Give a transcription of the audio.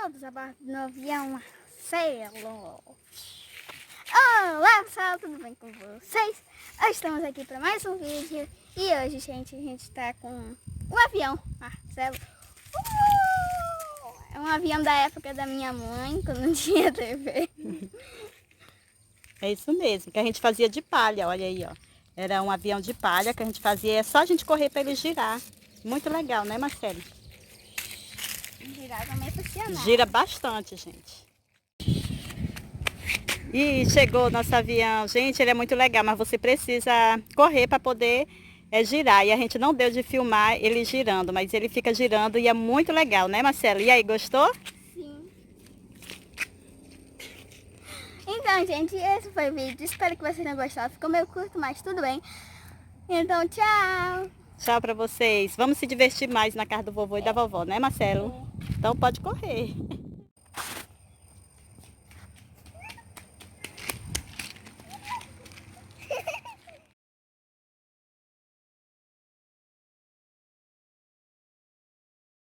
todos a bordo do avião Marcelo. Olá pessoal, tudo bem com vocês? Hoje estamos aqui para mais um vídeo. E hoje, gente, a gente está com o avião Marcelo. É um avião da época da minha mãe, quando não tinha TV. É isso mesmo, que a gente fazia de palha, olha aí, ó. Era um avião de palha que a gente fazia, é só a gente correr para ele girar. Muito legal, né, Marcelo? Girar também é funcionar. Gira bastante, gente. E chegou o nosso avião. Gente, ele é muito legal, mas você precisa correr para poder girar. E a gente não deu de filmar ele girando, mas ele fica girando e é muito legal, né, Marcelo? E aí, gostou? Sim. Então, gente, esse foi o vídeo. Espero que vocês tenham gostado. Ficou meio curto, mas tudo bem. Então, tchau. Tchau para vocês. Vamos se divertir mais na casa do vovô e da vovó, né, Marcelo? Então pode correr.